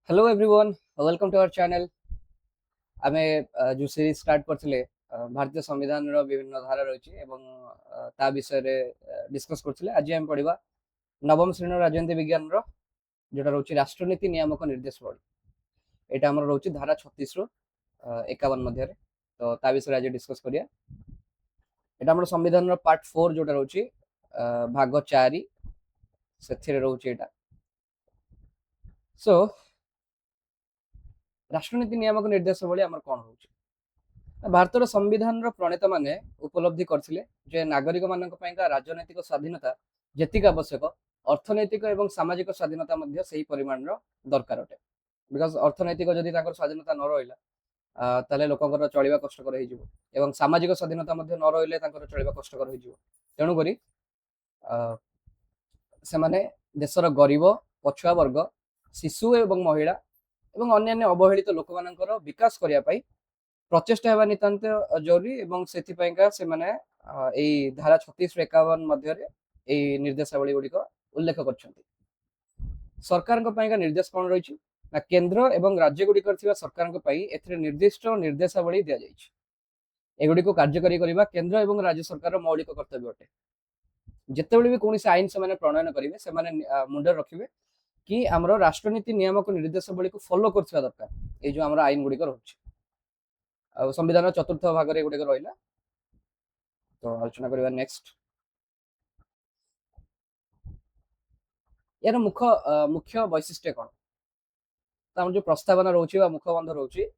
Hello everyone, welcome to our channel. आमे जो series start करथिले भारतीय संविधान रो विभिन्न धारा रहिछि एवं ता विषय रे डिस्कस करथिले। आज हम पढिबा नवम श्रेणी राजनीति विज्ञान रो जेटा रहउछि राष्ट्रनीति नियामक निर्देशावली। एटा हमर रहउछि धारा 36 रो 51 मध्ये रे। तो ता विषय आज डिस्कस करिया। एटा हमर संविधान रो पार्ट 4 जोटा रहउछि भाग 4 सेथिरे रहउछि एटा। सो राष्ट्रनीति नियामक निर्देशावली हमर कोन रहउछि? भारतर संविधान प्रणेता माने उपलब्धि करथिले जे नागरिक मानक पाइका राजनैतिक स्वाधीनता जेतिक आवश्यक अर्थनैतिक एवं सामाजिक स्वाधीनता मध्य सही परिमाण दरकार अटे। बिकज अर्थनैतिक जदि ताकर स्वाधीनता न रहिला ताले लोकंकर चलिबा कष्टकर होई जिवो एवं सामाजिक स्वाधीनता मध्य न रहिले ताकर चलिबा कष्टकर होई जिवो। तेणु करी से माने देशर गरीब पछुआ वर्ग शिशु एवं महिला एवं अन्यान्य अवहेलित लोक मानकर विकास करिया पाई प्रचेष्टा हेबा नितांत जरूरी एवं सेथिपाइका से माने एई धारा 36 51 मध्य रे एई निर्देशावली गुडी को उल्लेख करछन्ती। सरकार को पाइका निर्देश कोन रहिछि ना केंद्र एवं राज्य गुडी करथिबा सरकार को पाई एथिरे निर्दिष्ट निर्देशावली दिया जाइछि। एगुडी को कार्यकारी करिबा केंद्र एवं राज्य सरकार रो मौलिक कर्तव्य अटे। जेतेबेले भी कोनोसी आईन से माने प्रणयन करिवे से माने मुंडर रखिबे कि हमरो राष्ट्रनीति नियामक निर्देशावली को फॉलो करथिबा दरकार। ए जो हमरो आईन गुडी को रहछि संविधान चतुर्थ भाग रे गुटे रहिला। तो आलोचना करिबा नेक्स्ट। यार मुख्य वैशिष्ट्य कोन? ताम जो प्रस्तावना रहउछि बा मुखबंध रहउछि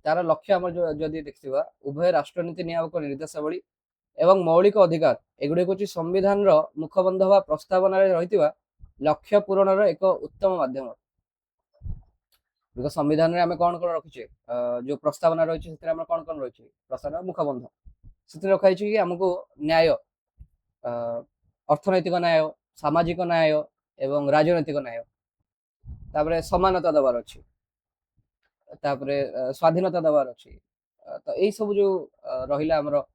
तार लक्ष्य हमर जो जदि देखथिबा उभय राष्ट्रनीति नियामक निर्देशावली एवं मौलिक अधिकार एगुडे कोछि संविधान रो मुखबंध बा प्रस्तावना रे रहितिबा लक्ष्य पूरण रो एक उत्तम माध्यम। बिकज संविधान रे हमें कोन कोन रखिछे जो प्रस्तावना रहिछि सेते हमें कोन कोन रहिछि प्रस्तावना मुखबंध सेते रखाइ छि कि हमको न्याय अर्थनैतिक न्याय सामाजिक न्याय एवं राजनैतिक न्याय तापरे समानता दबार अछि तापरे स्वाधीनता दबार अछि। तो एई सब जो रहिला हमरो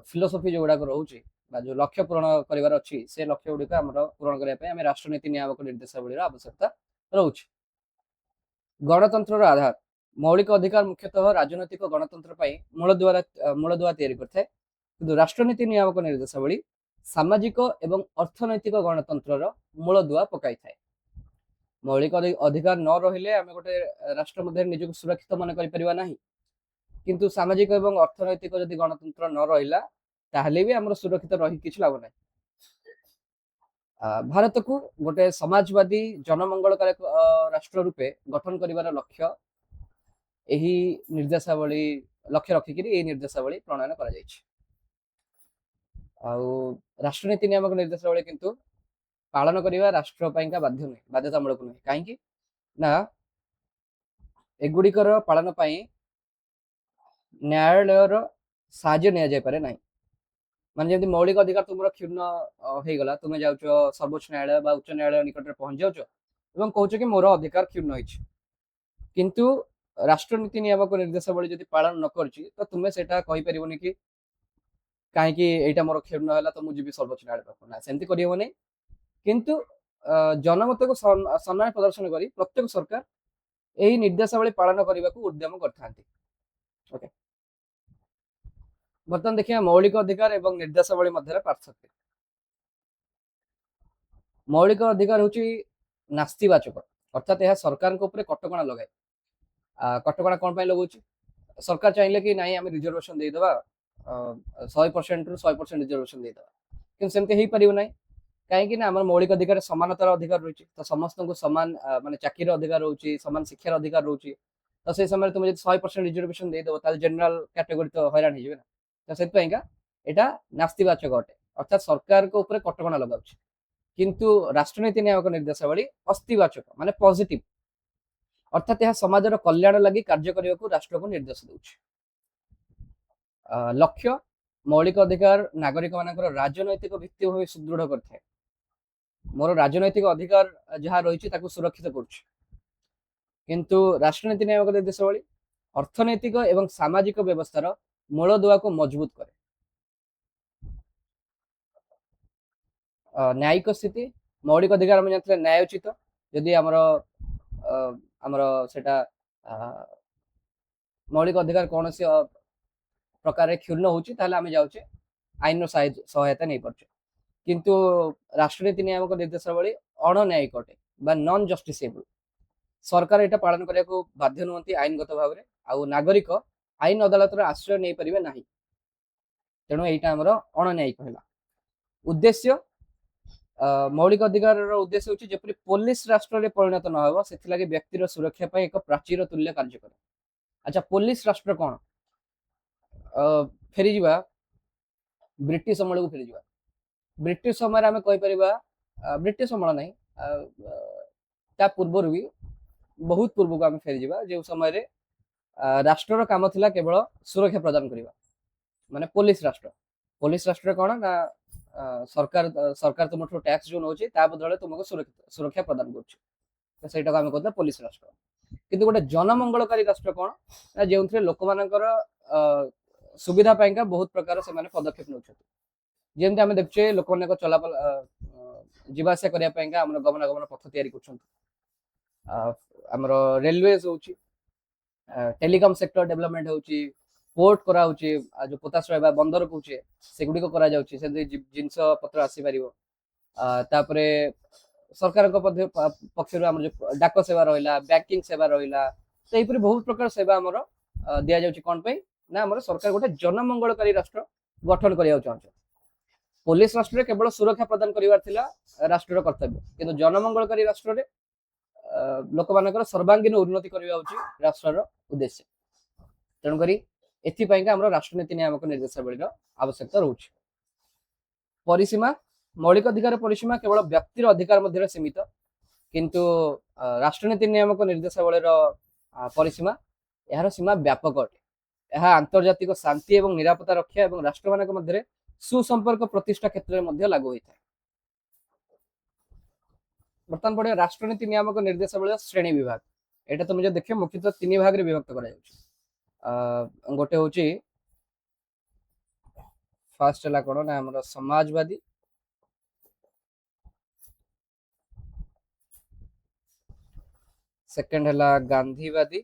फिलोसफी जो गुडा रहउछि बा जो लक्ष्य पूरण करिवार अछि से लक्ष्य गुडी का हमरो पूरण करिया पे हमें राष्ट्रनीति नियामक निर्देशावली रो आवश्यकता रहउछि। गणतंत्र आधार मौलिक अधिकार मुख्यतः राजनैतिक गणतंत्र मूलदुआ तैयारी करथे किंतु राष्ट्रनीति नियामक निर्देशावली सामाजिक एवं अर्थनैतिक गणतंत्र मूलदुआ पकाई थाए। मौलिक अधिकार न रहिले आमे गोटे राष्ट्र मध्य निजक सुरक्षित मन करि परिबा नाही किंतु सामाजिक एवं अर्थनैतिक जदि गणतंत्र न रहिला ताहले भी हमर सुरक्षित रहि किछ लाभ नाही। भारत को गोटे समाजवादी जनमंगलकारक राष्ट्र रूपे गठन करिवार लक्ष्य एही निर्देशावली लक्ष्य रखिकरी एही निर्देशावली प्रणयन करा जायछि। राष्ट्रनीति नियामक निर्देशावली किंतु पालन करिवा राष्ट्र पाइका बाध्य नहीं बाध्यतामूलक नहीं काहेकि ना एगुडिकर पालन पाई न्यायालयर साहाय्य निया जाय पारे नाही। माने जेमति मौलिक अधिकार तुमरा क्षुण्ण हे गला तुमे जाउचो सर्वोच्च न्यायालय बा उच्च न्यायालय निकट रे पहुंच जाउचो एवं कहउचो कि मोर अधिकार क्षुण्ण होइछि किंतु राष्ट्रनीति नियामक निर्देशावली जदि पालन न करछि तो तुमे सेटा कहि परिबोनी कि काहे कि एटा मोर क्षुण्ण होला तो मु जीबी सर्वोच्च न्यायालय पाखु ना सेमति करियो नै। किंतु जनमत को सम्मान प्रदर्शन करी प्रत्येक सरकार एही निर्देशावली पालन करबा को उद्यम करथांती। ओके बर्तमान देखिए मौलिक अधिकार एवं निर्देशावली मध्य पार्थक्य। मौलिक अधिकार हूँ नास्तिवाचक अर्थात यह सरकार ऊपर कटकणा लगाए। कटकणा कौन लगुच सरकार चाहिए कि नाई आम रिजर्वेशन देदेबा 100% रु 100% रिजर्वेशन देदेबा कि सेमती हो पार ना कहीं आम मौलिक अधिकार समानतार अधिकार रही तो समस्त को सामान माने चाकरी अधिकार रोचे सामान शिक्षार अधिकार रोचे तो से समय तुम 100% रिजर्वेशन देदेव जनरल कैटेगोरी तो हैरान हो तो से यहाँ नास्तिवाचक अटे अर्थात सरकार को ऊपर कटकणा लगा किंतु राष्ट्रनीति नियामक निर्देशावली अस्तिवाचक माने पॉजिटिव अर्थात यह समाजर कल्याण लगी कार्य करने को राष्ट्र को निर्देश दूची। लक्ष्य मौलिक अधिकार नागरिक मानकर राजनैतिक भित्तिभूमि सुदृढ़ करथे। मोर राजनैतिक अधिकार जहाँ रही सुरक्षित करुच्छ किंतु राष्ट्रनीति नियामक निर्देशावली अर्थनैतिक एवं सामाजिक व्यवस्थार मूलदुआ को मजबूत करे। न्यायिक स्थिति मौलिक अधिकार में जानते न्यायोचित ଯଦି ଆମର ସେଟା ମୌଳିକ ଅଧିକାର କୌଣସି ପ୍ରକାରରେ କ୍ଷୁଣ୍ଣ ହଉଛି ତାହେଲେ ଆମେ ଯାଉଛେ ଆଇନର ସହାୟତା ନେଇପାରୁଛେ। କିନ୍ତୁ ରାଷ୍ଟ୍ରନୀତି ନିୟାମକ ନିର୍ଦ୍ଦେଶାବଳୀ ଅଣନ୍ୟାୟିକ ଅଟେ ବା ନନ୍ ଜଷ୍ଟିସିଏବଲ। ସରକାର ଏଇଟା ପାଳନ କରିବାକୁ ବାଧ୍ୟ ନୁହନ୍ତି ଆଇନଗତ ଭାବରେ, ଆଉ ନାଗରିକ ଆଇନ ଅଦାଲତର ଆଶ୍ରୟ ନେଇପାରିବେ ନାହିଁ। ତେଣୁ ଏଇଟା ଆମର ଅଣନ୍ୟାୟିକ ହେଲା। ଉଦ୍ଦେଶ୍ୟ, ମୌଳିକ ଅଧିକାରର ଉଦ୍ଦେଶ୍ୟ ହେଉଛି ଯେପରି ପୋଲିସ ରାଷ୍ଟ୍ରରେ ପରିଣତ ନ ହେବ ସେଥିଲାଗି ବ୍ୟକ୍ତିର ସୁରକ୍ଷା ପାଇଁ ଏକ ପ୍ରାଚୀର ତୁଲ୍ୟ କାର୍ଯ୍ୟ କରେ। ଆଚ୍ଛା, ପୋଲିସ ରାଷ୍ଟ୍ର କଣ? ଫେରିଯିବା ବ୍ରିଟିଶ ଅମଳକୁ ଫେରିଯିବା। ବ୍ରିଟିଶ ସମୟରେ ଆମେ କହିପାରିବା, ବ୍ରିଟିଶ ଅମଳ ନାହିଁ, ତା ପୂର୍ବରୁ ବି ବହୁତ ପୂର୍ବକୁ ଆମେ ଫେରିଯିବା, ଯେଉଁ ସମୟରେ ରାଷ୍ଟ୍ରର କାମ ଥିଲା କେବଳ ସୁରକ୍ଷା ପ୍ରଦାନ କରିବା, ମାନେ ପୋଲିସ ରାଷ୍ଟ୍ର। ପୋଲିସ ରାଷ୍ଟ୍ର କଣ ନା ସରକାର ତୁମଠୁ ଟ୍ୟାକ୍ସ ଯୋଉ ନେଉଛି ତା ବଦଳରେ ତୁମକୁ ସୁରକ୍ଷା ପ୍ରଦାନ କରୁଛି, ତ ସେଇଟାକୁ ଆମେ କହୁଥିବା ପୋଲିସ ରାଷ୍ଟ୍ର। କିନ୍ତୁ ଗୋଟେ ଜନମଙ୍ଗଳକାରୀ ରାଷ୍ଟ୍ର କଣ ନା ଯେଉଁଥିରେ ଲୋକମାନଙ୍କର ସୁବିଧା ପାଇଁକା ବହୁତ ପ୍ରକାର ସେମାନେ ପଦକ୍ଷେପ ନେଉଛନ୍ତି। ଯେମିତି ଆମେ ଦେଖୁଛେ ଲୋକମାନଙ୍କ ଚଲାଚଳ ଯିବା ଆସିବା କରିବା ପାଇଁକା ଆମର ଗମନାଗମନ ପଥ ତିଆରି କରୁଛନ୍ତି, ଆମର ରେଲୱେଜ ହଉଛି, टेलीकॉम सेक्टर डेवलपमेंट होची, पोर्ट करा होची, जो पोताश्रय बा बंदर कहूचे सेगुडी को करा जाउची, से जिनस पत्र आसी परिबो। तापरे सरकार को पक्षर आम जो डाक सेवा रहा, बैंकिंग सेवा रहा, तो यहपरी बहुत प्रकार सेवा आमर दि जाउची। कौन पे ना आमर सरकार गोटे जनमंगलकारी राष्ट्र गठन करिया चाहछे। पुलिस राष्ट्र केवल सुरक्षा प्रदान करिवार थिला राष्ट्रर कर्तव्य, किंतु जनमंगलकारी राष्ट्र रे लोक मानकर सर्वांगीन उन्नति करबा होची राष्ट्रर उद्देश्य। तेणु करी एथिपाइका आमर राष्ट्रनीति नियामक निर्देशावलीर आवश्यकता रहुची। परिसीमा, मौलिक अधिकार परिसीमा केवल व्यक्तिर अधिकार मध्य सीमित, किंतु राष्ट्रनीति नियामक निर्देशावलीर परिसीमा यार सीमा व्यापक अटे। यह आंतर्जातिक शांति एवं निरापत्ता रक्षा एवं राष्ट्र मानक मध्य सुसंपर्क प्रतिष्ठा क्षेत्र में लागू होता है। बर्तमान पड़े राष्ट्रनीति नियामक निर्देशावली श्रेणी विभाग। एटा तुम जो देखिए मुख्यतः 3 भाग रे विभक्त करा जाउची। गोटे होची फर्स्ट हला कोन ना हमर समाजवादी, सेकंड हला गांधीवादी,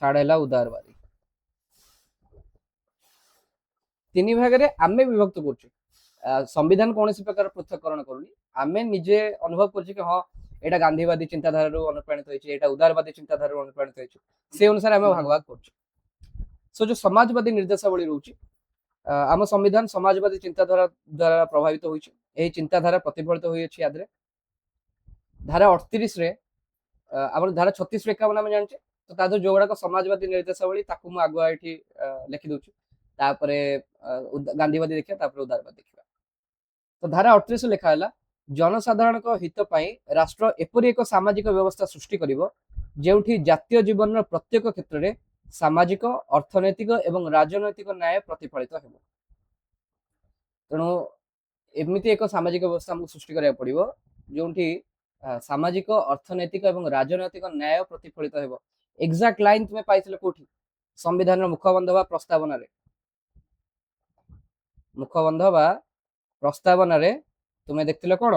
थर्ड हला उदारवादी। 3 भाग रे आमे विभक्त करछु। संविधान कौन प्रकार पृथककरण करूनी, आमे निजे अनुभव करछि कि हाँ एटा गांधीवादी चिंताधारा अनुप्राणित होइछि, एटा उदारवादी चिंताधारा अनुप्राणित होइछि, से अनुसार आमे भाग भाग करछु। सो जो समाजवादी निर्देशावली रहउछि, आम संविधान समाजवादी चिंताधारा द्वारा प्रभावित होइछि। एही चिंताधारा प्रतिफलित होई अछि आदरे धारा 38 रे, आम धारा 36 रे 51 आमे जानछे, तो ता जो जोगुडा समाजवादी निर्देशावली ताकू मु आगुआ एठी लिखि दउछु। तापरे गांधीवादी देखिया, तापरे उदारवादी देखिया। तो धारा 38 लिखा है जनसाधारण हित राष्ट्र एपरी एक सामाजिक व्यवस्था सृष्टि करिवो जेउठी जातीय जीवन प्रत्येक क्षेत्र में सामाजिक, अर्थनैतिक एवं राजनैतिक न्याय प्रतिफलित हेबो। तेणु एमती एक सामाजिक व्यवस्था हमको सृष्टि करिया पड़िवो जोंठी सामाजिक, अर्थनैतिक एवं राजनैतिक न्याय प्रतिफलित हेबो। एग्जैक्ट लाइन तुमे पाइथिले कोठी? संविधान मुखबंध बा प्रस्तावना रे। मुखबंध बा प्रस्तावना रे तुम्हें देखते कौन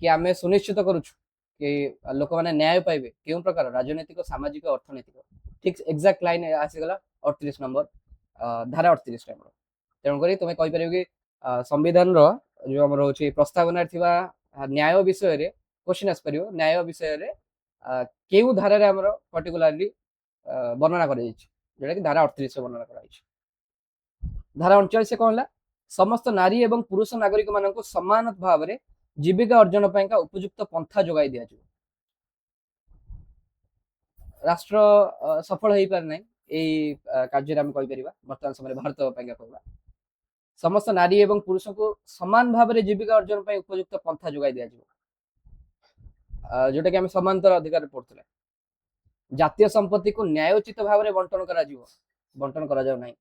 कि आमे सुनिश्चित करुछु कि लोक माने न्याय पाइबे केउं प्रकार राजनैतिक, सामाजिक, अर्थनैतिक। ठीक एक्जाक्ट लाइन आसीगला 38 नंबर धारा 38 नंबर। तेणु करी तुम्हें कहि परिबो कि संविधान रो जो हमर होची प्रस्तावना थिबा न्याय विषय रे क्वेश्चन आस परिबो। न्याय विषय रे केउं धारा रे हमर पर्टिकुलरली वर्णना करै छि, जेटा कि धारा 38 से वर्णना करै छि। धारा 39 से कहला समस्त नारी एवं पुरुष नागरिक मानक समान भाव में जीविका अर्जन पाइका उपयुक्त पंथा जोगाई दिया जाए। राष्ट्र सफल हो पार ना कार्य वर्तमान समय भारत पाइका कहला समस्त नारी एवं पुरुष को समान भाव में जीविका अर्जन पाई उपयुक्त पंथा जोगाई दिया जाए, जोटा कि आम समांतर अधिकार पढ़ुले। जातीय संपत्ति को न्यायोचित भाव में बंटन करा जाऊ नहीं।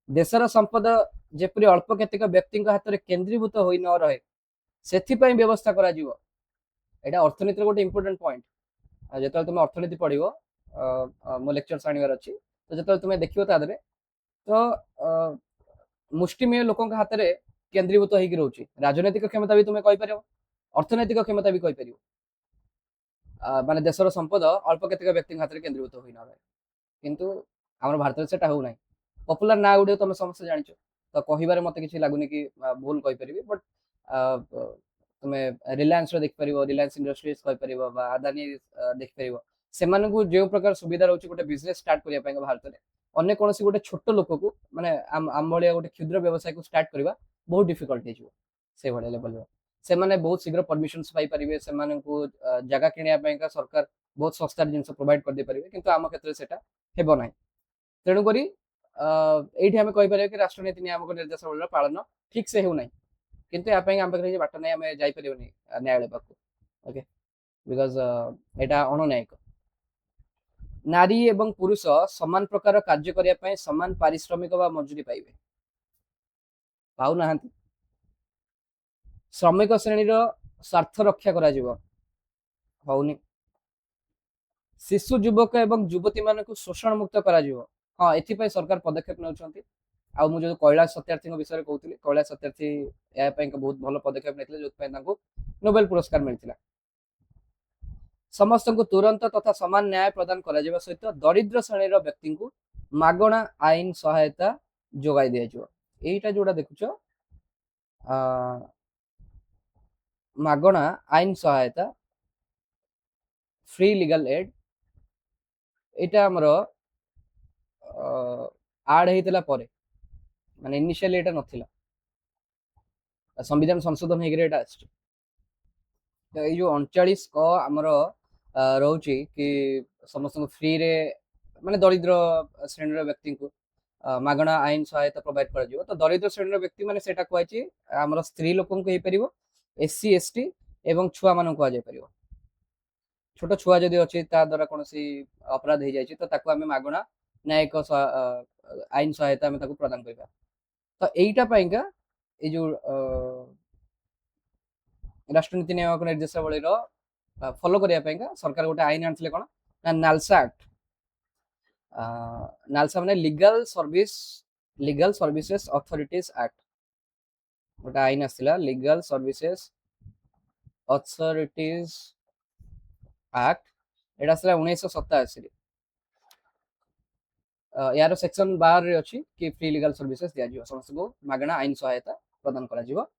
देशर संपद जेपरी अल्प केतेक व्यक्ति हाथ में केन्द्रीभूत हो न रहे से व्यवस्था करा जीवो। एटा अर्थनीति गोटे इंपोर्टेंट पॉइंट। जो तुम अर्थनीति पढ़ो मो लेक्चर आनिबार अच्छी, तो जो तुम देखो तादरे तो मुष्टिमेय लोक हाथ में କେନ୍ଦ୍ରୀଭୂତ ହେଇକି ରହୁଛି। ରାଜନୈତିକ କ୍ଷମତା ବି ତୁମେ କହିପାରିବ, ଅର୍ଥନୈତିକ କ୍ଷମତା ବି କହିପାରିବ। ମାନେ ଦେଶର ସମ୍ପଦ ଅଳ୍ପ କେତେକ ବ୍ୟକ୍ତିଙ୍କ ହାତରେ କେନ୍ଦ୍ରୀଭୂତ ହୋଇ ନ ରହେ। କିନ୍ତୁ ଆମର ଭାରତରେ ସେଟା ହଉନାହିଁ। ପପୁଲାର ନାଁ ଗୁଡ଼ିକ ତମେ ସମସ୍ତେ ଜାଣିଛ, ତ କହିବାରେ ମତେ କିଛି ଲାଗୁନି କି ଭୁଲ କହିପାରିବି। ବଟ୍ ତୁମେ ରିଲାଏନ୍ସର ଦେଖିପାରିବ, ରିଲାଏନ୍ସ ଇଣ୍ଡଷ୍ଟ୍ରିଜ୍ କହିପାରିବ ବା ଆଦାନୀ ଦେଖିପାରିବ। ସେମାନଙ୍କୁ ଯେଉଁ ପ୍ରକାର ସୁବିଧା ରହୁଛି ଗୋଟେ ବିଜନେସ୍ ଷ୍ଟାର୍ଟ କରିବା ପାଇଁ ଭାରତରେ, ଅନ୍ୟ କୌଣସି ଗୋଟେ ଛୋଟ ଲୋକକୁ ମାନେ ଆମ ଭଳିଆ ଗୋଟେ କ୍ଷୁଦ୍ର ବ୍ୟବସାୟକୁ ଷ୍ଟାର୍ଟ କରିବା ବହୁତ ଡିଫିକଲ୍ଟ ହେଇଯିବ ସେଇଭଳିଆ ଲେଭେଲର। ସେମାନେ ବହୁତ ଶୀଘ୍ର ପରମିଶନସ ପାଇପାରିବେ, ସେମାନଙ୍କୁ ଜାଗା କିଣିବା ପାଇଁକା ସରକାର ବହୁତ ଶସ୍ତାରେ ଜିନିଷ ପ୍ରୋଭାଇଡ କରିଦେଇପାରିବେ, କିନ୍ତୁ ଆମ କ୍ଷେତ୍ରରେ ସେଟା ହେବ ନାହିଁ। ତେଣୁକରି ଏଇଠି ଆମେ କହିପାରିବା କି ରାଷ୍ଟ୍ରନୀତି ନିୟାମକ ନିର୍ଦ୍ଦେଶାବଳୀର ପାଳନ ଠିକ ସେ ହେଉନାହିଁ। କିନ୍ତୁ ଏହା ପାଇଁ ଆମ ପାଖରେ କିଛି ବାଟ ନାହିଁ, ଆମେ ଯାଇପାରିବନି ନ୍ୟାୟାଳୟ ପାଖକୁ। ଓକେ, ବିକଜ ଏଇଟା ଅଣନ୍ୟାୟିକ। ନାରୀ ଏବଂ ପୁରୁଷ ସମାନ ପ୍ରକାର କାର୍ଯ୍ୟ କରିବା ପାଇଁ ସମାନ ପାରିଶ୍ରମିକ ବା ମଜୁରୀ ପାଇବେ, ପାଉନାହାନ୍ତି। ଶ୍ରମିକ ଶ୍ରେଣୀର ସ୍ୱାର୍ଥ ରକ୍ଷା କରାଯିବ, ହଉନି। ଶିଶୁ ଯୁବକ ଏବଂ ଯୁବତୀ ମାନଙ୍କୁ ଶୋଷଣ ମୁକ୍ତ କରାଯିବ, ହଁ ଏଥିପାଇଁ ସରକାର ପଦକ୍ଷେପ ନେଉଛନ୍ତି। ଆଉ ମୁଁ ଯୋଉ କୈଳାସ ସତ୍ୟାର୍ଥୀଙ୍କ ବିଷୟରେ କହୁଥିଲି, କୈଳାସ ସତ୍ୟାର୍ଥୀ ଏହା ପାଇଁ ବହୁତ ଭଲ ପଦକ୍ଷେପ ନେଇଥିଲେ, ଯୋଉଥିପାଇଁ ତାଙ୍କୁ ନୋବେଲ ପୁରସ୍କାର ମିଳିଥିଲା। ସମସ୍ତଙ୍କୁ ତୁରନ୍ତ ତଥା ସମାନ ନ୍ୟାୟ ପ୍ରଦାନ କରାଯିବା ସହିତ ଦରିଦ୍ର ଶ୍ରେଣୀର ବ୍ୟକ୍ତିଙ୍କୁ ମାଗଣା ଆଇନ ସହାୟତା ଯୋଗାଇ ଦିଆଯିବ। ଏଇଟା ଯୋଉଟା ଦେଖୁଛ ମାଗଣା ଆଇନ ସହାୟତା, फ्री लीगल एड, एटा हमर आड हेतिला परे, माने इनिशियली एटा नथिला, संविधान संशोधन हेगरे एटा आछि। तो ये जो 39 क हमर रहउची कि समस्त फ्री रे माने दरिद्र श्रेणी व्यक्ति को मागणा आईन सहायता प्रोवाइड कर दियो। तो दरिद्र श्रेणी व्यक्ति माने सेटा कहै हमर स्त्री लोकन को हे परिबो, एससी एसटी एवं छुआ मानन को आ जाय परिबो। छोट छुआ जदि अच्छी ता द्वारा कौन अपराध हो जाए तो ताको आमे मागणा न्यायिक आईन सहायता आमे ताको प्रदान करबा। तो एईटा पाइंका ए जो राष्ट्रनीति नियामक निर्देशावली फॉलो करिया पाइंका सरकार गोटे आईन आनथिले कोन ना नालसा एक्ट। नालसा माने लीगल सर्विसेज अथॉरिटीज एक्ट, गोटे आईन आसला लीगल सर्विसेज अथॉरिटीज एक्ट। एटा आसला 1987 रे। यार सेक्शन 12 रे अछि कि फ्री लीगल सर्विसेज दिया जिवो, समस्त को मागणा आईन सहायता प्रदान करा जिवो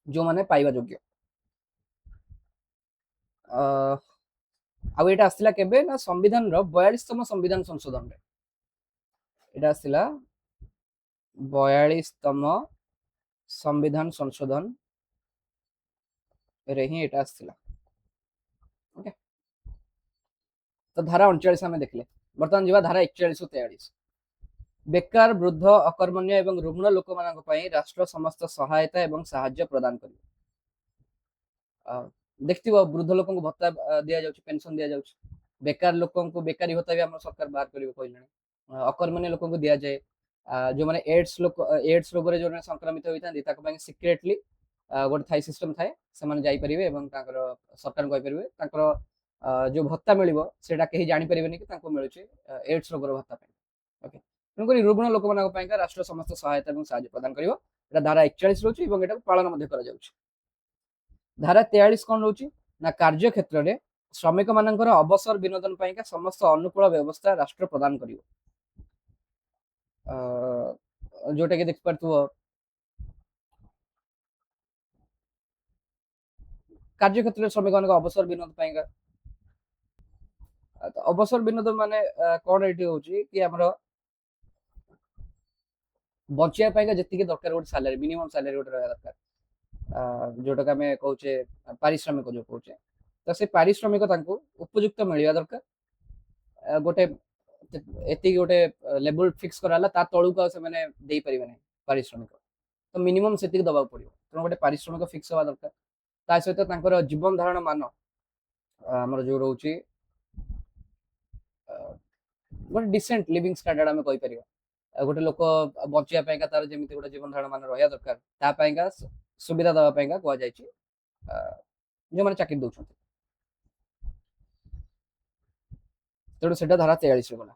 जो माने पाइबा योग्य। आ एटा आसला केबे ना संविधान रो 42तम संविधान संशोधन रे। एटा आसला 42तम संविधान संशोधन रे ही एटा आसला। ओके, तो धारा 39 आमे देखले। बर्तमान जीवा धारा 41 43। बेकार वृद्ध अकर्मण्य एवं रुग्ण लोक मानक पई राष्ट्र समस्त सहायता एवं साहाय्य प्रदान करिवे। देखथिबो वृद्ध लोक को भत्ता दिया जाउछ, पेंशन दिया जाउछ। बेकार लोक को बेकारी भत्ता भी हम सरकार बाहर करिवे कहलेनी। अकर्मण्य लोक को दिया जाए, जो माने एड्स रोग रे जो संक्रमित होइतांदी ताको पई सिक्रेटली गोटे थाई सिस्टम थाए, से माने जाई परिवे एवं ताकर सरकार को परिवे ताकर जो भत्ता मिलिबो सेटा केही जानि परिबेनी कि ताको मिलुची एड्स रोग रो भत्ता पई। ओके, तेणुकरी रुग्ण लोक मानक पई राष्ट्र समस्त सहायता एवं साहाय्य प्रदान करिवो। एटा धारा 41 रोची एवं एटा पालन मध्ये करा जाउची। धारा 43 कोन रोची ना कार्य क्षेत्र रे श्रमिक मानकर अवसर विनोदन पई समस्त अनुकूल व्यवस्था राष्ट्र प्रदान करिवो। जोटा के देख पारथुवो कार्य क्षेत्र में श्रमिक मानक अवसर विनोद पई अवसर विनोद माने कोन एटी होची कि हमरो बचिया पाइका जति दरकार गोटे सैलरी, मिनिमम सैलरी गोटे रहा दरकार, जोटा आम कहे पारिश्रमिक जो कहे, तो से पारिश्रमिक उपयुक्त मिलवा दरकार। गोटे एति गोटे लेवल फिक्स कराला ता तळु का से माने देई परिबे नै पारिश्रमिक, तो मिनिमम सेति दबा पड़िबो। तो गोटे पारिश्रमिक फिक्स होवा दरकार। ता सहित तांकर जीवन धारण मान हमर जो रहउची गोटे डिसेंट लिविंग स्टैंडर्ड आम कहि परिबा। गोटे लोक बचिया पाइका तार जेमिति गोटे जीवन धारण मान रहिया दरकार, ता पाइका सुविधा दवा पाइका कह जायछि जो माने चाकरी दउछथि। तेणु सेटा धारा 43 गला।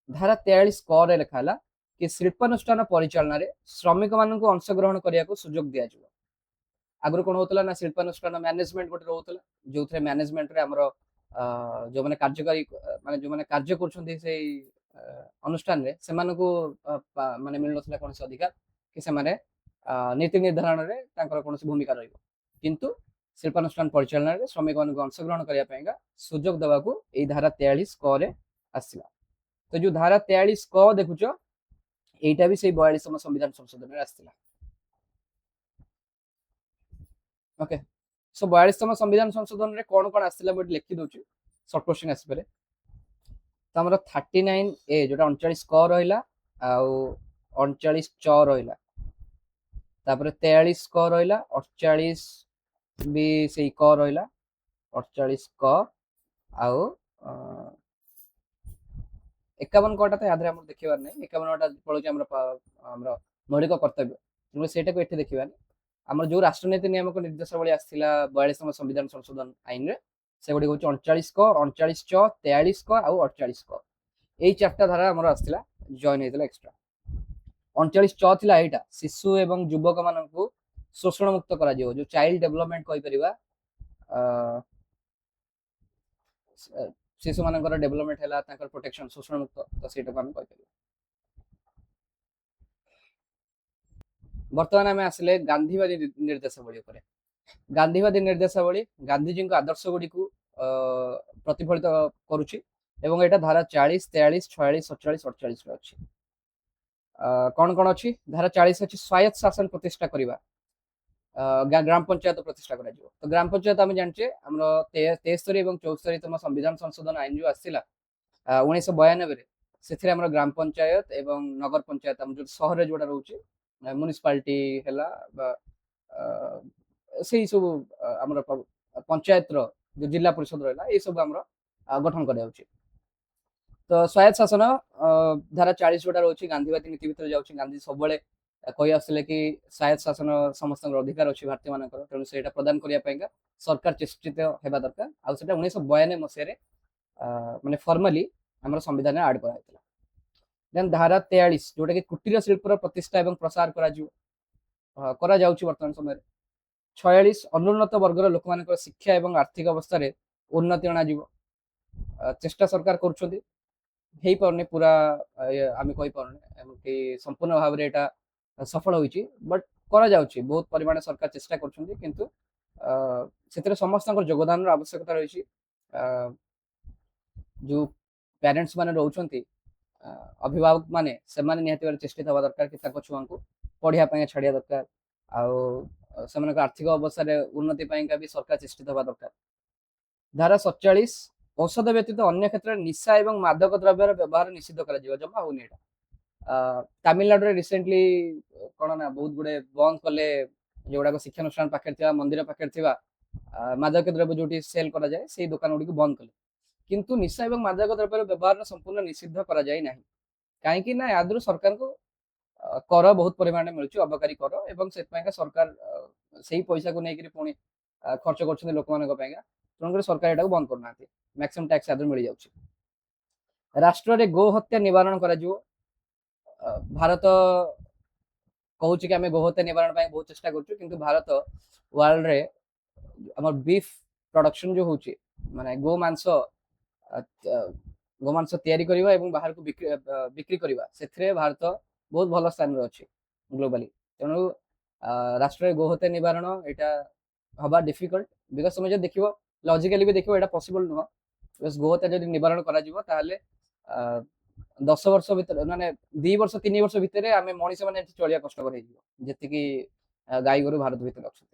धारा 43 क रे लिखा हला कि शिल्पानुष्ठान परिचालन श्रमिक मानक अंशग्रहण करने को सुजोग दि जाव। आगुरी कौन होता ना शिल्पानुष्ठान मैनेजमेंट गोटे रोला जो थे मैनेजमेंट रे हमर जो माने कार्यकारी माने जो माने कार्य कर अनुष्ठान रे से माने मिल नथिला कौन से अधिकार कि से माने नीति निर्धारण रे तांकर कौन भूमिका रहिबो किंतु शिल्पानुष्ठान परिचालन रे श्रमिक मानक अंशग्रहण करने पाइंगा सुजोग देवा को एई धारा 43 क रे आसिला। तो जो धारा 43 क देखुच एटा भी से 42 संविधान संशोधन रे आसिला। ओके सो 42तम संविधान संशोधन रे कौन कौन आसिला मैं लिखि दउची शॉर्ट क्वेश्चन आसी पारे। तो हमर 39 ए जोटा 39 क रहिला आउ 39 च रहिला तापर 43 क रहिला 48 भी सेई क रहिला 48 क आउ 51 कटा तो याद हम देखिबार नै 51 टा पळुची हमर मौलिक कर्तव्य तेणु सेटा को एठी देखिबानी आम जो राष्ट्रनीति नियामक निर्देशावली आसला 42तम संविधान संशोधन आईन रे से गुडी होची 39 क 39 च 43 क आउ 48 क एई चारटा धारा हमर आसला जॉइन हेतला एक्स्ट्रा। 39 च थिला एटा शिशु एवं युवक माननकु शोषण मुक्त करा जिवो जो चाइल्ड डेवलपमेंट कहि परिबा शिशु मानकर डेवलपमेंट हैला तांकर प्रोटेक्शन शोषण मुक्त तो सेटा को हम कहि परिबा। वर्तमान आम आसिले गांधीवादी निर्देशावली उपरे। गांधीवादी निर्देशावली गांधीजी आदर्श गुड़ी को प्रतिफलित करुच्ची एवं एटा धारा 40 43 46 47 48 रे अछि। कौन कौन अच्छी धारा 40 अच्छी स्वायत्त शासन प्रतिष्ठा करवा ग्राम पंचायत प्रतिष्ठा करा जिवो। तो ग्राम पंचायत आम जाने आम 73 और 74तम संविधान संशोधन आईन जो आसला 1992 से ग्राम पंचायत एवं नगर पंचायत आम जो सहर जोड़ा रोचे म्युनिसिपालिटी हैला से सब आमर पंचायत रो जो जिला परिषद रहा ये सब आमर गठन कर। तो स्वायत्त शासन धारा 40 जोटा रोचे गांधीवादी नीति भितर जाउछि। गांधी सब कही आसले कि स्वायत्त शासन समस्त अधिकार अच्छी भारतीय मान तेणु से प्रदान करने सरकार चेष्टित होगा दरकार आ 1992 मसीह माने फॉर्मली आम संविधान आड कराइला। देन धारा 43 जोटा कि कुटीर शिल्पर प्रतिष्ठा एवं प्रसार करा जाउछि वर्तमान समय 46 अनुन्नत वर्गर लोक मान शिक्षा एवं आर्थिक अवस्था रे उन्नति अना जीवो चेष्टा सरकार करुछथि हेई परने पूरा आमे कहि परने कि संपूर्ण भाव रे एटा सफल होइछि बट करा जाउछि बहुत परिमाण सरकार चेष्टा करुछथि किंतु सेतरे समस्त योगदान आवश्यकता रहिछि। जो पेरेंट्स माने रहउछथि अभिभावक माने से माने निहाती चेष्टित हवा दरकार कि ताको छुआ को पढ़िया पाए छाड़िया दरकार आउ से आर्थिक अवस्था रे उन्नति पाइका भी सरकार चेष्टित हवा दरकार। धारा 47 औषध व्यतीत अन्य क्षेत्र में निशा एवं मादक द्रव्यर व्यवहार निषिद्ध करा जिवो जमा होनी एटा। तमिलनाडु रे रिसेंटली कोन ना बहुत गुडे बंद कले जोडा को शिक्षानुष्ठान पाखे थिबा मंदिर पाखे थिबा मादक द्रव्य जोटी सेल करा जाय सेही दुकान गुडी को बंद कले किंतु निशा एवं मादक द्रव्यर व्यवहार संपूर्ण निषिद्ध करा जाय नाही कहीं ना यादू सरकार को कर बहुत परिमाण मिलूँ अबकारी कर एवं से सरकार से पैसा को लेकिन पुणी खर्च कर लोक मान तेणुक सरकार यहाँ बंद करना मैक्सिमम टैक्स याद मिल जाऊँ। राष्ट्र रे गो हत्या निवारण कर भारत कहूँ कि आम गो हत्या निवारण बहुत चेष्टा कर भारत वर्ल्ड रे आम बीफ प्रोडक्शन जो होची माने गोमांस तैयारी करबा एवं बाहर को बिक्री करबा सेथरे भारत बहुत भल स्थान रे अछि ग्लोबली तेणु राष्ट्र गो हत्या निवारण एटा हवा डिफिकल्ट बिकज तुम जब देखिबो लॉजिकली भी देखिबो एटा पॉसिबल नुह बिकज गो हत्या जदि निवारण करा जिवो ताले 10 वर्ष भीतर माने 2 वर्ष 3 वर्ष भीतर आमे मनीष माने चलिया कष्ट कर हिजो जति कि गाई गोरु भारत भीतर अछि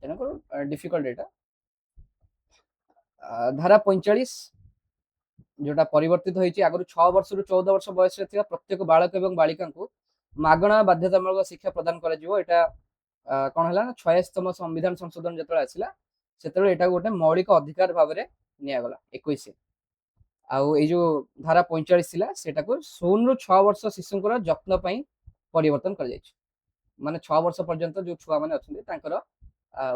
तेणु डिफिकल्ट एटा। धारा 45 जोटा परिवर्तित होइछि आगु 6 वर्ष रु 14 वर्ष बयस रे थिबा प्रत्येक बालक एवं बालिका को मागणा बाध्यतामूलक शिक्षा प्रदान करा जिवो एटा कोन हला 46तम संविधान संशोधन जतरा आसिला सेतरे एटा गोटे मौलिक अधिकार भाव रे निया गला 21 आउ ए जो धारा 45 थिला सेटा को 0 रु 6 वर्ष शिशुंकर जत्न पई परिवर्तन कर जाइछि माने 6 वर्ष पर्यंत जो छुआ माने अछन्ती तांकर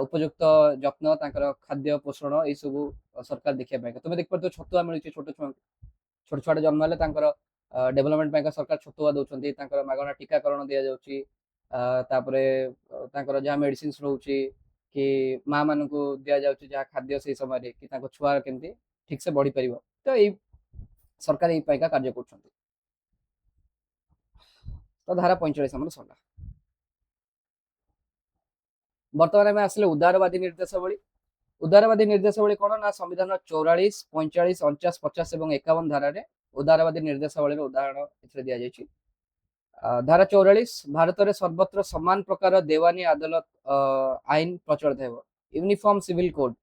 उपयुक्त जत्न तांकर खाद्य पोषण ए सब सरकार देखिया पाए तुम देख परतो छतुआ मिलुछि छोट छोट छुआ जन्म हेले तांकर डेभलपमेंट ପାଇଁ सरकार छतुआ दउछंती तांकर मागଣା टीकाकरण दिया जाउची तापरे तांकर जहाँ मेडिसिन्स रहउची कि माँ मानकु दिया जाउची जहाँ खाद्य से समय रे कि तांको छुआ केमती ठीक से बढ़ी परिबो तो एई सरकार एई पाइका कार्य करछंती। तो धारा 45 हमर सरला। वर्तमान में आसले उदारवादी निर्देशावली। उदारवादी निर्देशावली कौन ना संविधान 44, 45, 49, 50 और 51 धारा उदारवादी निर्देशावली उदाहरण दि जाइए। धारा 44 भारत में सर्वत्र समान प्रकार देवानी अदालत आईन प्रचलित है। Uniform civil code,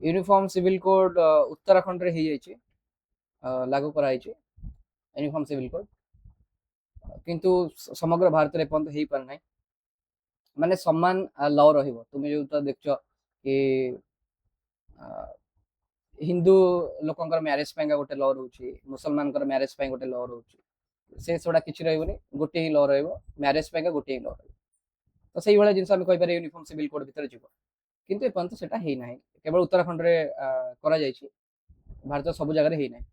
uniform civil code Uttarakhand रे लागू कराई यूनिफॉर्म सिविल कोड किंतु समग्र भारत में एपर्यंत हो पार ना माने समान लॉ रहिबो। तुम जो देख कि हिंदू लोकंकर मैरेज पाइंगा गोटे लॉ रहउची, मुसलमान कर मैरेज पाइ गोटे लॉ रहउची, से सोडा किछि रहइबोनी, गोटे ही लॉ रहइबो, मैरेज पाइंगा गोटे ही लॉ रहइबो। तो सेही वाला जिंस हम कहि पारे यूनिफॉर्म सिविल कोड भितर जीवो किंतु एपर्यंत सेटा हेई नाही, केवल उत्तराखंड रे करा जायछि, भारत सब जगह रे हेई नाही।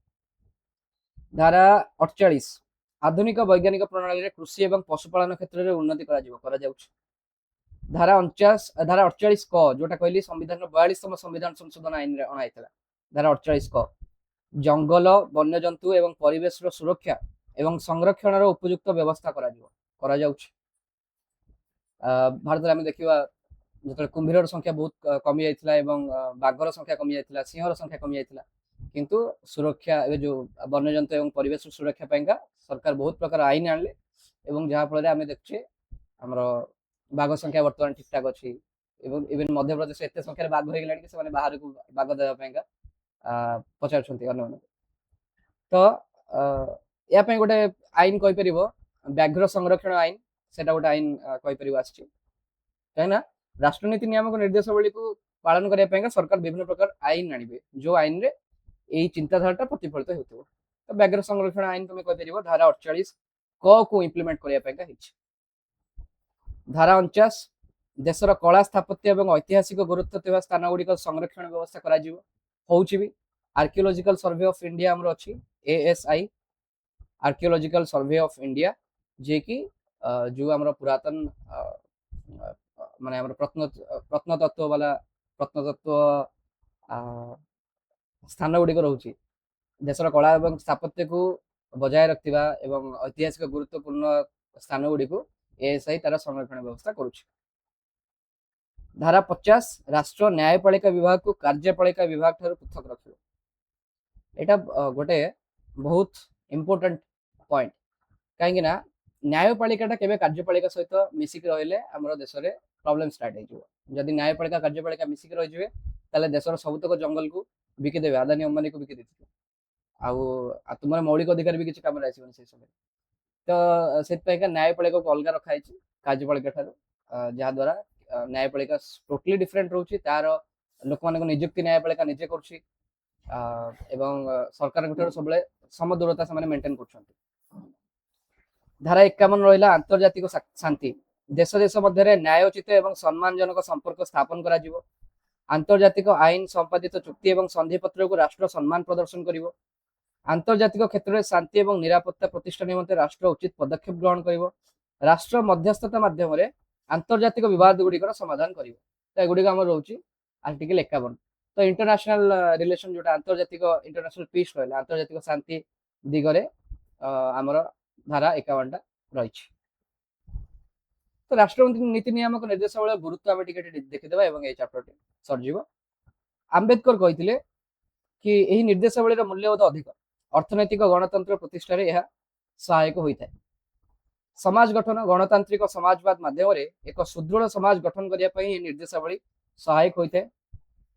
धारा 48 आधुनिक वैज्ञानिक प्रणाली रे कृषि एवं पशुपालन क्षेत्र रे उन्नति करा जीवो करा जाउछि। धारा 48 क जोटा कहली संविधान 42तम संविधान संशोधन आईन रे अणाइतला। धारा 48 क जंगल वन्यजंतु एवं परिवेश रो सुरक्षा एवं संरक्षण रो उपयुक्त व्यवस्था करा जाउछि। भारत में देखिवा जो कुंभीर संख्या बहुत कमी जाइथिला एवं बाघर संख्या कमी जाइथिला, सिंहर संख्या कमी जाइथिला किंतु सुरक्षा ए जो वन्यजंतु एवं परिवेश सुरक्षा पाइंका सरकार बहुत प्रकार आईन आनले एवं जहाँ फल आम देखुचे हमर बाघ संख्या वर्तमान ठीक ठाक अच्छी। इवन मध्य प्रदेश एत संख्यार बाघ हो गला कि से बाहर को बाघ देवाई पचार तो या गोटे आईन कहीपर व्याघ्र संरक्षण आईन से गोटे आईन कहीपर आसना राष्ट्रनीति नियामक निर्देशावली को पालन करने सरकार विभिन्न प्रकार आईन आने जो आईन रे यही चिंताधारा प्रतिफलित हो। तो व्याघ्र संरक्षण आईन तुम कहीपर धारा 48 क को इम्प्लीमेंट करने। धारा 49 देशर कला स्थापत्य और ऐतिहासिक गुरुत्व थिबा स्थान गुड़िक संरक्षण व्यवस्था करा जिवो होउछि भी। आर्कियोलॉजिकल सर्वे ऑफ इंडिया हमर अछि ASI archaeological survey of India जे कि जो हमर पुरातन माने हमर प्रत्नतत्व वाला प्रत्नतत्व स्थान गुड़िक रहउछि देशर कला एवं स्थापत्य को बजाय रखिबा एवं ऐतिहासिक गुरुत्वपूर्ण स्थान गुड़िक ASI तार संरक्षण व्यवस्था करुछि। धारा 50 राष्ट्र न्यायपालिका विभाग को कार्यपालिका विभाग ठार पृथक रखिबो। एटा गोटे बहुत इंपोर्टेंट पॉइंट कहीं ना न्यायपालिका केबे कार्यपालिका सहित मिसिक रहिले हमर देश रे प्रॉब्लम स्टार्ट हो। जदि न्यायपालिका कार्यपालिका मिसिक रहि जिवे ताले देशर सबतक जंगल को बिकी देबे, अदानी अंबानी को बिकी देथिबे आ तुमर मौलिक अधिकार भी किछि काम रे आसीबन से समय। तो से न्यायपालिका को अलग रखाई कार्यपालिका ठार जहाँ द्वारा न्यायपालिका टोटली डिफरेंट रोचे तार लोक मान निजुक्ति न्यायपालिका निजे कर सरकार सब समदूरता से मेंटेन कर। धारा 51 रहा आंतर्जातिक शांति देश देश मध्य न्यायोचित एवं सम्मानजनक संपर्क स्थापन करा जिवो। आंतर्जातिक आईन संपादित चुक्ति एवं संधिपत्र को राष्ट्र सम्मान प्रदर्शन करिवो। आंतर्जातिक क्षेत्र में शांति एवं निरापत्ता प्रतिष्ठा निमंते राष्ट्र उचित पदक्षेप ग्रहण करिवो। राष्ट्र मध्यस्थता माध्यम आंतर्जातिक विवाद गुड़िकर समाधान करिवो। तो एगुड़िक आम रोचे आर्टिकल 51। तो इंटरनेशनल रिलेशन जोटा आंतर्जातिक इंटरनेशनल पीस रहा आंतर्जातिक शांति दिगरे आमर धारा 51 टा रही। तो राष्ट्र नीति नियामक निर्देशावली गुरुत्व आम देखीदेवा एवं चैप्टर टी सरजीव। आंबेडकर कहते कि यही निर्देशावली मूल्यबोध अधिक अर्थनैतिक गणतंत्र प्रतिष्ठा यह सहायक होता है। समाज गठन गणतांत्रिक समाजवाद माध्यम एक सुदृढ़ समाज गठन करने निर्देशावली सहायक होता है।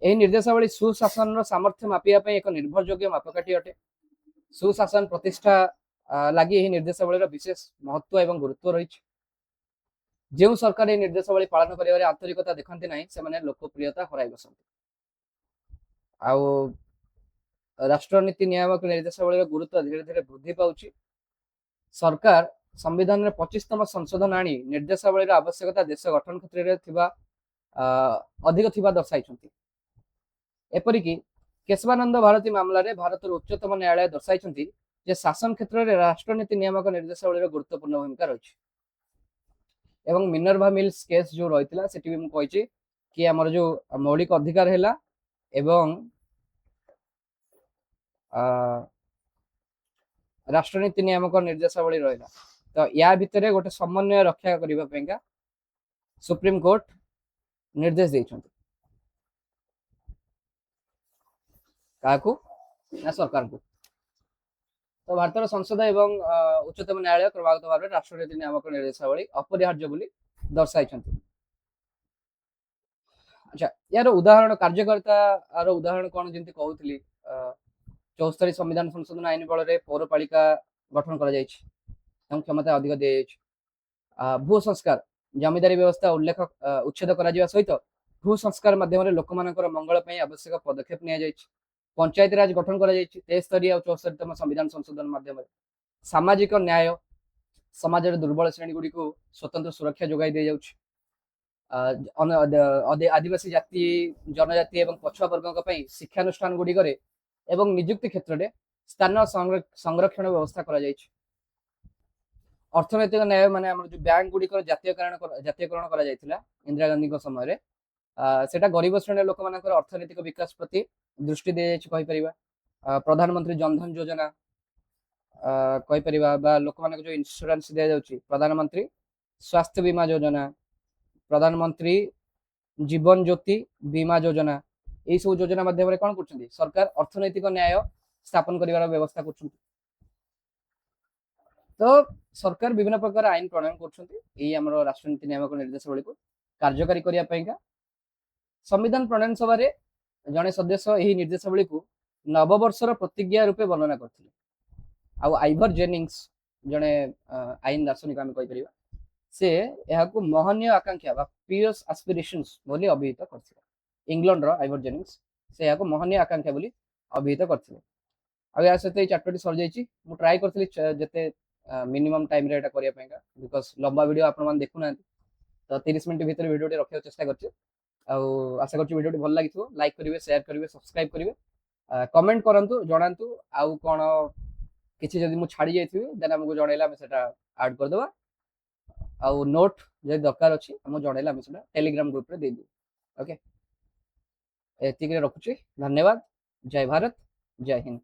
यह निर्देशावली सुशासन सामर्थ्य मापिया एक निर्भरयोग्य मापकाठी अटे। सुशासन प्रतिष्ठा लगी यह निर्देशावली विशेष महत्व एवं गुरुत्व रही। जो सरकार यह निर्देशावली पालन कर आंतरिकता देखते ना से लोकप्रियता हर बसती। आउ राष्ट्रनीति नियामक निर्देशावली गुरुत्व धीरे धीरे वृद्धि पाउछि। सरकार संविधान में 25तम संशोधन आनी निर्देशावली आवश्यकता देश गठन क्षेत्र में अधिक थिबा दर्शाई। एपरिक केशवानंद भारती मामला रे भारत उच्चतम न्यायालय दर्शाई ଯେ ଶାସନ କ୍ଷେତ୍ରରେ ରାଷ୍ଟ୍ରନୀତି ନିୟାମକ ନିର୍ଦ୍ଦେଶାବଳୀର ଗୁରୁତ୍ୱପୂର୍ଣ୍ଣ ଭୂମିକା ରହିଛି। ଏବଂ ମିନର୍ଭା ମିଲ୍ସ କେସ୍ ଯୋଉ ରହିଥିଲା ସେଠି ବି ମୁଁ କହିଛି କି ଆମର ଯୋଉ ମୌଳିକ ଅଧିକାର ହେଲା ଏବଂ ରାଷ୍ଟ୍ରନୀତି ନିୟାମକ ନିର୍ଦ୍ଦେଶାବଳୀ ରହିଲା, ତ ୟା ଭିତରେ ଗୋଟେ ସମନ୍ୱୟ ରକ୍ଷା କରିବା ପାଇଁକା ସୁପ୍ରିମକୋର୍ଟ ନିର୍ଦ୍ଦେଶ ଦେଇଛନ୍ତି କାହାକୁ ନା ସରକାରଙ୍କୁ। ତ ଭାରତର ସଂସଦ ଏବଂ ଉଚ୍ଚତମ ନ୍ୟାୟାଳୟ କ୍ରମାଗତ ଭାବେ ରାଷ୍ଟ୍ରନୀତି ନିୟାମକ ନିର୍ଦ୍ଦେଶାବଳୀ ଅପରିହାର୍ଯ୍ୟ ବୋଲି ଦର୍ଶାଇଛନ୍ତି। ଆଚ୍ଛା, ୟାର ଉଦାହରଣ କାର୍ଯ୍ୟକର୍ତ୍ତାର ଉଦାହରଣ କଣ, ଯେମିତି କହୁଥିଲି 74 ସମ୍ବିଧାନ ସଂଶୋଧନ ଆଇନ ବଳରେ ପୌରପାଳିକା ଗଠନ କରାଯାଇଛି ଏବଂ କ୍ଷମତା ଅଧିକ ଦିଆଯାଇଛି। ଭୂ ସଂସ୍କାର ଜମିଦାରୀ ବ୍ୟବସ୍ଥା ଉଚ୍ଛେଦ କରାଯିବା ସହିତ ଭୂ ସଂସ୍କାର ମାଧ୍ୟମରେ ଲୋକମାନଙ୍କର ମଙ୍ଗଳ ପାଇଁ ଆବଶ୍ୟକ ପଦକ୍ଷେପ ନିଆଯାଇଛି। ପଞ୍ଚାୟତ ରାଜ ଗଠନ କରାଯାଇଛି 73 ଆଉ 74ତମ ସମ୍ବିଧାନ ସଂଶୋଧନ ମାଧ୍ୟମରେ। ସାମାଜିକ ନ୍ୟାୟ, ସମାଜର ଦୁର୍ବଳ ଶ୍ରେଣୀ ଗୁଡ଼ିକୁ ସ୍ୱତନ୍ତ୍ର ସୁରକ୍ଷା ଯୋଗାଇ ଦିଆଯାଉଛି। ଆଦିବାସୀ ଜାତି, ଜନଜାତି ଏବଂ ପଛୁଆ ବର୍ଗଙ୍କ ପାଇଁ ଶିକ୍ଷାନୁଷ୍ଠାନ ଗୁଡ଼ିକରେ ଏବଂ ନିଯୁକ୍ତି କ୍ଷେତ୍ରରେ ସ୍ଥାନ ସଂରକ୍ଷଣ ବ୍ୟବସ୍ଥା କରାଯାଇଛି। ଅର୍ଥନୈତିକ ନ୍ୟାୟ ମାନେ ଆମର ଯୋଉ ବ୍ୟାଙ୍କ ଗୁଡ଼ିକର ଜାତୀୟକରଣ କରାଯାଇଥିଲା ଇନ୍ଦିରା ଗାନ୍ଧୀଙ୍କ ସମୟରେ, ସେଟା ଗରିବ ଶ୍ରେଣୀର ଲୋକମାନଙ୍କର ଅର୍ଥନୈତିକ ବିକାଶ ପ୍ରତି ଦୃଷ୍ଟି ଦିଆଯାଇଛି କହିପାରିବା। ପ୍ରଧାନମନ୍ତ୍ରୀ ଜନଧନ ଯୋଜନା କହିପାରିବା, ବା ଲୋକମାନଙ୍କୁ ଯୋଉ ଇନ୍ସୁରାନ୍ସ ଦିଆଯାଉଛି, ପ୍ରଧାନମନ୍ତ୍ରୀ ସ୍ୱାସ୍ଥ୍ୟ ବୀମା ଯୋଜନା, ପ୍ରଧାନମନ୍ତ୍ରୀ ଜୀବନ ଜ୍ୟୋତି ବୀମା ଯୋଜନା, ଏଇ ସବୁ ଯୋଜନା ମାଧ୍ୟମରେ କଣ କରୁଛନ୍ତି, ସରକାର ଅର୍ଥନୈତିକ ନ୍ୟାୟ ସ୍ଥାପନ କରିବାର ବ୍ୟବସ୍ଥା କରୁଛନ୍ତି। ତ ସରକାର ବିଭିନ୍ନ ପ୍ରକାର ଆଇନ ପ୍ରଣୟନ କରୁଛନ୍ତି ଏଇ ଆମର ରାଷ୍ଟ୍ରନୀତି ନିୟାମକ ନିର୍ଦ୍ଦେଶାବଳୀକୁ କାର୍ଯ୍ୟକାରୀ କରିବା ପାଇଁକା। ସମ୍ବିଧାନ ପ୍ରଣୟନ ସଭାରେ ଜଣେ ସଦସ୍ୟ ଏହି ନିର୍ଦ୍ଦେଶାବଳୀକୁ ନବବର୍ଷର ପ୍ରତିଜ୍ଞା ରୂପେ ବର୍ଣ୍ଣନା କରିଥିଲେ। ଆଉ ଆଇଭର ଜେନିଙ୍ଗସ ଜଣେ ଆଇନ ଦାର୍ଶନିକ ଆମେ କହିପାରିବା, ସେ ଏହାକୁ ମହନୀୟ ଆକାଂକ୍ଷା ବା ପିୟସ୍ ଆସ୍ପିରେସନ୍ସ ବୋଲି ଅଭିହିତ କରିଥିଲେ। ଇଂଲଣ୍ଡର ଆଇଭର ଜେନିଙ୍ଗସ ସେ ଏହାକୁ ମହନୀୟ ଆକାଂକ୍ଷା ବୋଲି ଅଭିହିତ କରିଥିଲେ। ଆଉ ଏହା ସହିତ ଏଇ ଚାପ୍ଟରଟି ସରିଯାଇଛି। ମୁଁ ଟ୍ରାଏ କରିଥିଲି ଯେତେ ମିନିମମ୍ ଟାଇମରେ ଏଟା କରିବା ପାଇଁକା, ବିକଜ ଲମ୍ବା ଭିଡ଼ିଓ ଆପଣମାନେ ଦେଖୁନାହାନ୍ତି, ତ 30 ମିନିଟ୍ ଭିତରେ ଭିଡ଼ିଓଟି ରଖିବାକୁ ଚେଷ୍ଟା କରିଛି। ଆଉ ଆଶା କରୁଛି ଭିଡ଼ିଓଟି ଭଲ ଲାଗିଥିବ। ଲାଇକ୍ କରିବେ, ସେୟାର କରିବେ, ସବସ୍କ୍ରାଇବ କରିବେ, କମେଣ୍ଟ କରନ୍ତୁ, ଜଣାନ୍ତୁ ଆଉ କ'ଣ କିଛି ଯଦି ମୁଁ ଛାଡ଼ି ଯାଇଥିବି ଦେନ୍ ଆମକୁ ଜଣେଇଲେ ଆମେ ସେଟା ଆଡ୍ କରିଦେବା। ଆଉ ନୋଟ୍ ଯଦି ଦରକାର ଅଛି ଆମକୁ ଜଣେଇଲେ ଆମେ ସେଟା ଟେଲିଗ୍ରାମ ଗ୍ରୁପରେ ଦେଇଦେବୁ। ଓକେ, ଏତିକିରେ ରଖୁଛି। ଧନ୍ୟବାଦ। ଜୟ ଭାରତ, ଜୟ ହିନ୍ଦ।